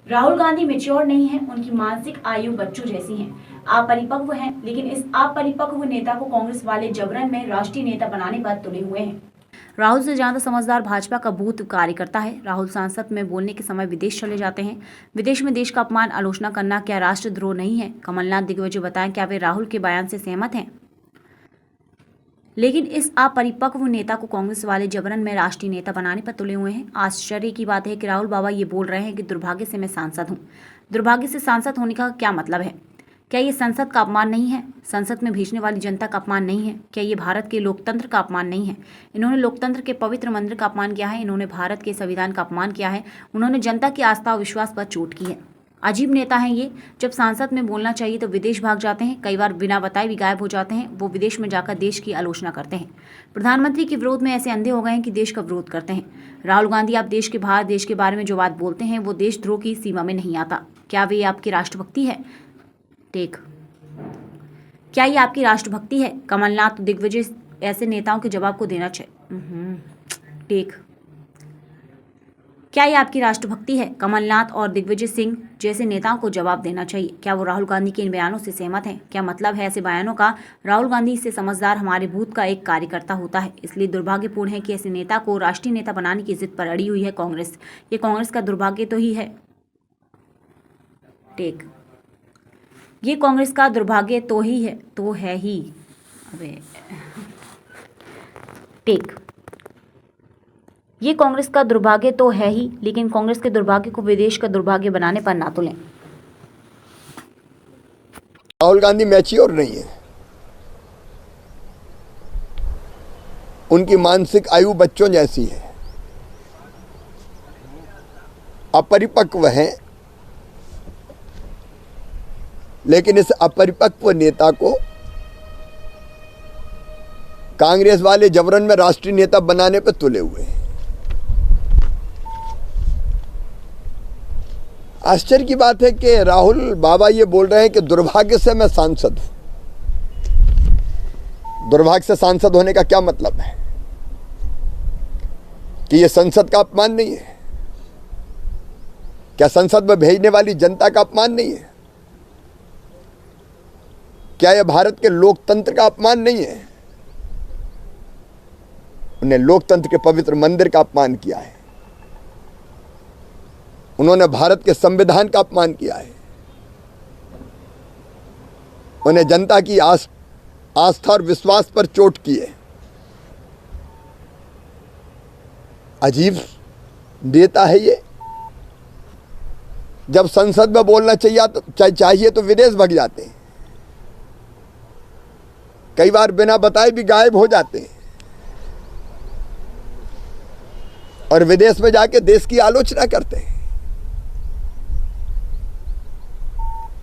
Rahul Gandhi mature नहीं है, उनकी मानसिक आयु बच्चों जैसी है, अपरिपक्व हैं, लेकिन इस अपरिपक्व नेता को कांग्रेस वाले जबरन में राष्ट्रीय नेता बनाने पर तुले हुए हैं। राहुल से ज्यादा समझदार भाजपा का बूथ कार्यकर्ता है। राहुल संसद में बोलने के समय विदेश चले जाते हैं। विदेश में देश का अपमान आलोचना करना क्या राष्ट्रद्रोह नहीं है? कमलनाथ दिग्विजय बताएं, क्या वे राहुल के बयान से सहमत हैं? लेकिन इस अपरिपक्व नेता को कांग्रेस वाले जबरन में राष्ट्रीय नेता बनाने पर तुले हुए हैं। आश्चर्य की बात है कि राहुल बाबा ये बोल रहे हैं कि दुर्भाग्य से मैं सांसद हूं। दुर्भाग्य से सांसद होने का क्या मतलब है? क्या ये संसद का अपमान नहीं है? संसद में भेजने वाली जनता का अपमान नहीं है? क्या ये भारत के लोकतंत्र का अपमान नहीं है? इन्होंने लोकतंत्र के पवित्र मंदिर का अपमान किया है। इन्होंने भारत के संविधान का अपमान किया है। उन्होंने जनता की आस्था और विश्वास पर चोट की है। अजीब नेता हैं ये। जब सांसद में बोलना चाहिए तो विदेश भाग जाते हैं, कई बार बिना बताए भी गायब हो जाते हैं। वो विदेश में जाकर देश की आलोचना करते हैं। प्रधानमंत्री के विरोध में ऐसे अंधे हो गए हैं कि देश का विरोध करते हैं। राहुल गांधी, आप देश के बाहर देश के बारे में जो बात बोलते हैं वो देशद्रोह की सीमा में नहीं आता। क्या वे आपकी राष्ट्रभक्ति है? टेक। क्या ये आपकी राष्ट्रभक्ति है? कमलनाथ, दिग्विजय ऐसे नेताओं के जवाब को देना चाहिए। टेक। क्या ये आपकी राष्ट्रभक्ति है? कमलनाथ और दिग्विजय सिंह जैसे नेताओं को जवाब देना चाहिए। क्या वो राहुल गांधी के इन बयानों से सहमत हैं? क्या मतलब है ऐसे बयानों का? राहुल गांधी से समझदार हमारे बूथ का एक कार्यकर्ता होता है। इसलिए दुर्भाग्यपूर्ण है कि ऐसे नेता को राष्ट्रीय नेता बनाने की जिद पर अड़ी हुई है कांग्रेस। ये कांग्रेस का दुर्भाग्य तो ही है। टेक। ये कांग्रेस का दुर्भाग्य तो है ही। अबे टेक। ये कांग्रेस का दुर्भाग्य तो है ही, लेकिन कांग्रेस के दुर्भाग्य को विदेश का दुर्भाग्य बनाने पर ना तुलें। राहुल गांधी मैच्योर नहीं है, उनकी मानसिक आयु बच्चों जैसी है, अपरिपक्व हैं। लेकिन इस अपरिपक्व नेता को कांग्रेस वाले जबरन में राष्ट्रीय नेता बनाने पर तुले हुए हैं। आश्चर्य की बात है कि राहुल बाबा ये बोल रहे हैं कि दुर्भाग्य से मैं सांसद हूं। दुर्भाग्य से सांसद होने का क्या मतलब है? कि यह संसद का अपमान नहीं है? क्या संसद में भेजने वाली जनता का अपमान नहीं है? क्या यह भारत के लोकतंत्र का अपमान नहीं है? उन्हें लोकतंत्र के पवित्र मंदिर का अपमान किया है। उन्होंने भारत के संविधान का अपमान किया है। उन्हें जनता की आस्था और विश्वास पर चोट की है। अजीब नेता है ये। जब संसद में बोलना चाहिए तो विदेश भाग जाते हैं, कई बार बिना बताए भी गायब हो जाते हैं और विदेश में जाके देश की आलोचना करते हैं।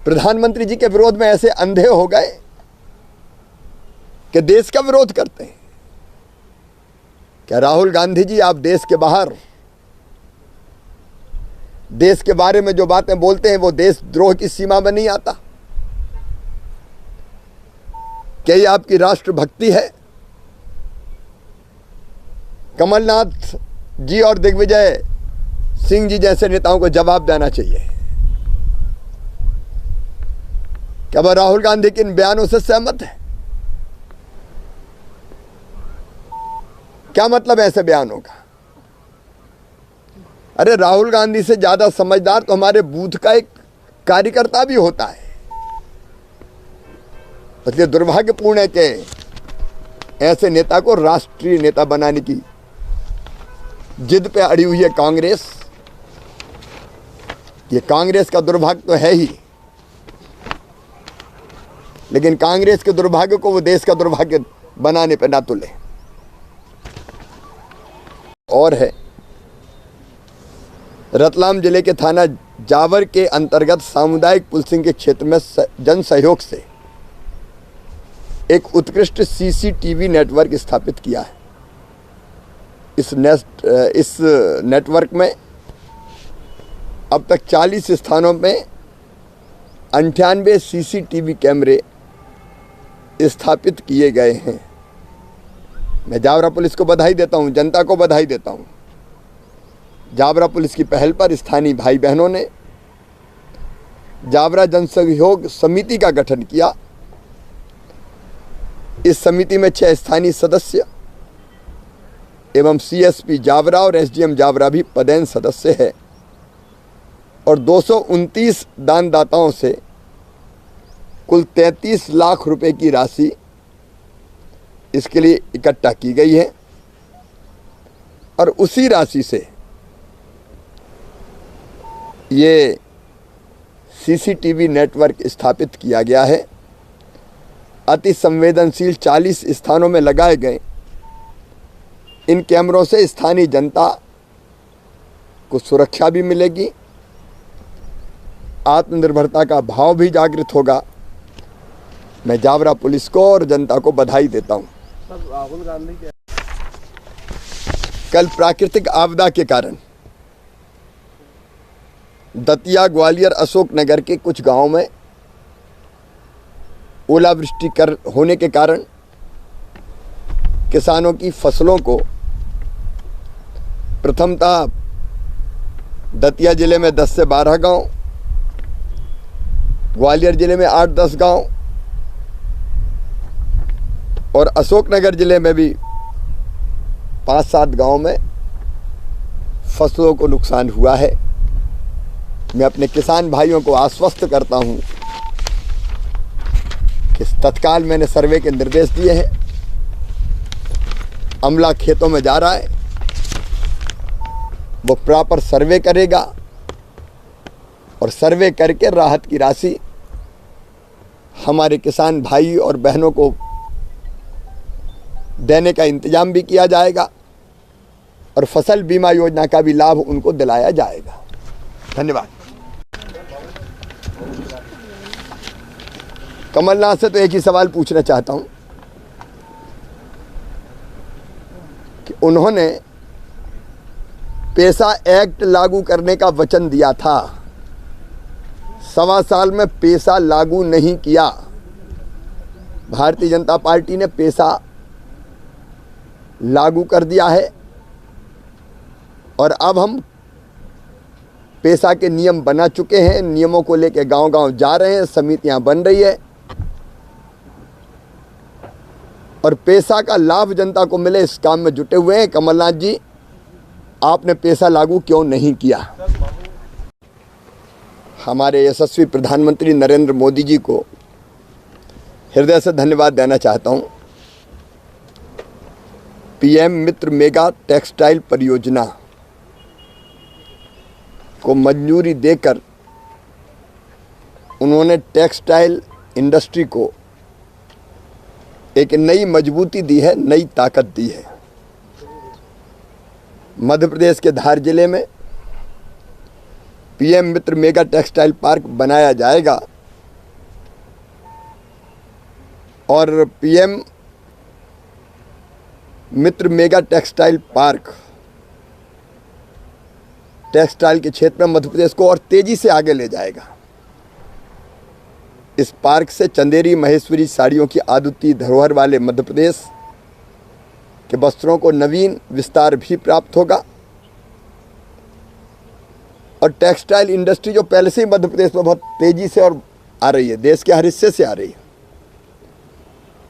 प्रधानमंत्री जी के विरोध में ऐसे अंधे हो गए कि देश का विरोध करते हैं। क्या राहुल गांधी जी, आप देश के बाहर देश के बारे में जो बातें बोलते हैं वो देशद्रोह की सीमा में नहीं आता? क्या ये आपकी राष्ट्रभक्ति है? कमलनाथ जी और दिग्विजय सिंह जी जैसे नेताओं को जवाब देना चाहिए। क्या वह राहुल गांधी के इन बयानों से सहमत है? क्या मतलब है ऐसे बयानों का? अरे राहुल गांधी से ज्यादा समझदार तो हमारे बूथ का एक कार्यकर्ता भी होता है। इसलिए दुर्भाग्यपूर्ण है कि ऐसे नेता को राष्ट्रीय नेता बनाने की जिद पे अड़ी हुई है कांग्रेस। ये कांग्रेस का दुर्भाग्य तो है ही, लेकिन कांग्रेस के दुर्भाग्य को वो देश का दुर्भाग्य बनाने पर ना तुले। और है, रतलाम जिले के थाना जावर के अंतर्गत सामुदायिक पुलिसिंग के क्षेत्र में जन सहयोग से एक उत्कृष्ट सीसीटीवी नेटवर्क स्थापित किया है। इस नेटवर्क में अब तक 40 स्थानों में 98 सीसीटीवी कैमरे स्थापित किए गए हैं। मैं जावरा पुलिस को बधाई देता हूं, जनता को बधाई देता हूं। जावरा पुलिस की पहल पर स्थानीय भाई बहनों ने जावरा जन सहयोग समिति का गठन किया। इस समिति में 6 स्थानीय सदस्य एवं सीएसपी जावरा और एसडीएम जावरा भी पदेन सदस्य है और 229 दानदाताओं से कुल 33 लाख रुपए की राशि इसके लिए इकट्ठा की गई है और उसी राशि से ये सीसीटीवी नेटवर्क स्थापित किया गया है। अति संवेदनशील 40 स्थानों में लगाए गए इन कैमरों से स्थानीय जनता को सुरक्षा भी मिलेगी, आत्मनिर्भरता का भाव भी जागृत होगा। मैं जावरा पुलिस को और जनता को बधाई देता हूं। राहुल गांधी के कल प्राकृतिक आपदा के कारण दतिया, ग्वालियर, अशोकनगर के कुछ गांवों में ओलावृष्टि होने के कारण किसानों की फसलों को प्रथमतः दतिया जिले में 10 से 12 गांव, ग्वालियर जिले में 8-10 गांव और अशोकनगर जिले में भी 5-7 गांव में फसलों को नुकसान हुआ है। मैं अपने किसान भाइयों को आश्वस्त करता हूं कि तत्काल मैंने सर्वे के निर्देश दिए हैं। अमला खेतों में जा रहा है, वो प्रॉपर सर्वे करेगा और सर्वे करके राहत की राशि हमारे किसान भाई और बहनों को देने का इंतजाम भी किया जाएगा और फसल बीमा योजना का भी लाभ उनको दिलाया जाएगा। धन्यवाद। कमलनाथ से तो एक ही सवाल पूछना चाहता हूं कि उन्होंने पैसा एक्ट लागू करने का वचन दिया था, 1.25 साल में पैसा लागू नहीं किया। भारतीय जनता पार्टी ने पैसा लागू कर दिया है और अब हम पैसा के नियम बना चुके हैं, नियमों को लेकर गांव-गांव जा रहे हैं, समितियां बन रही है और पैसा का लाभ जनता को मिले इस काम में जुटे हुए हैं। कमलनाथ जी, आपने पैसा लागू क्यों नहीं किया? हमारे यशस्वी प्रधानमंत्री नरेंद्र मोदी जी को हृदय से धन्यवाद देना चाहता हूं। पीएम मित्र मेगा टेक्सटाइल परियोजना को मंजूरी देकर उन्होंने टेक्सटाइल इंडस्ट्री को एक नई मजबूती दी है, नई ताकत दी है। मध्य प्रदेश के धार जिले में पीएम मित्र मेगा टेक्सटाइल पार्क बनाया जाएगा और पीएम मित्र मेगा टेक्सटाइल पार्क टेक्सटाइल के क्षेत्र में मध्य प्रदेश को और तेजी से आगे ले जाएगा। इस पार्क से चंदेरी महेश्वरी साड़ियों की अद्वितीय धरोहर वाले मध्य प्रदेश के वस्त्रों को नवीन विस्तार भी प्राप्त होगा और टेक्सटाइल इंडस्ट्री जो पहले से ही मध्य प्रदेश में बहुत तेजी से और आ रही है, देश के हर हिस्से से आ रही है,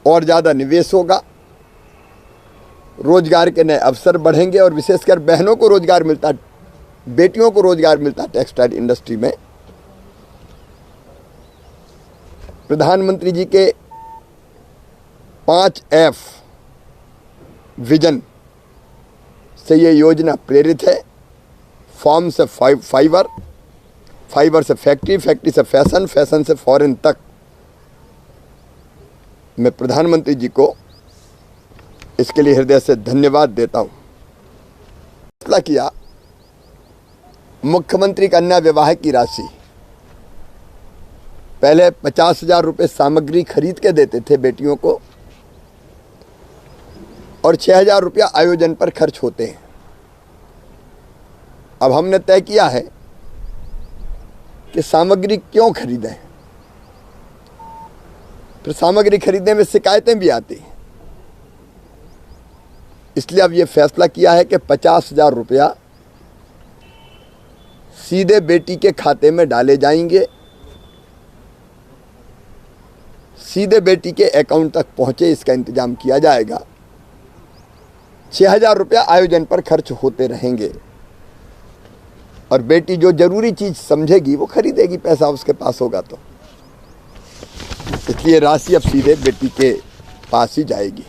और ज़्यादा निवेश होगा, रोजगार के नए अवसर बढ़ेंगे और विशेषकर बहनों को रोजगार मिलता, बेटियों को रोजगार मिलता टेक्सटाइल इंडस्ट्री में। प्रधानमंत्री जी के 5F विजन से ये योजना प्रेरित है। फार्म से फाइबर, फाइबर से फैक्ट्री, फैक्ट्री से फैशन, फैशन से फॉरेन तक। मैं प्रधानमंत्री जी को इसके लिए हृदय से धन्यवाद देता हूं। फैसला किया मुख्यमंत्री कन्या विवाह की राशि पहले 50,000 रुपये सामग्री खरीद के देते थे बेटियों को और 6,000 रुपया आयोजन पर खर्च होते हैं। अब हमने तय किया है कि सामग्री क्यों खरीदें, फिर सामग्री खरीदने में शिकायतें भी आती हैं, इसलिए अब ये फैसला किया है कि 50,000 रुपया सीधे बेटी के खाते में डाले जाएंगे सीधे बेटी के अकाउंट तक पहुंचे, इसका इंतजाम किया जाएगा। 6,000 रुपया आयोजन पर खर्च होते रहेंगे और बेटी जो जरूरी चीज समझेगी वो खरीदेगी, पैसा उसके पास होगा तो। इसलिए राशि अब सीधे बेटी के पास ही जाएगी।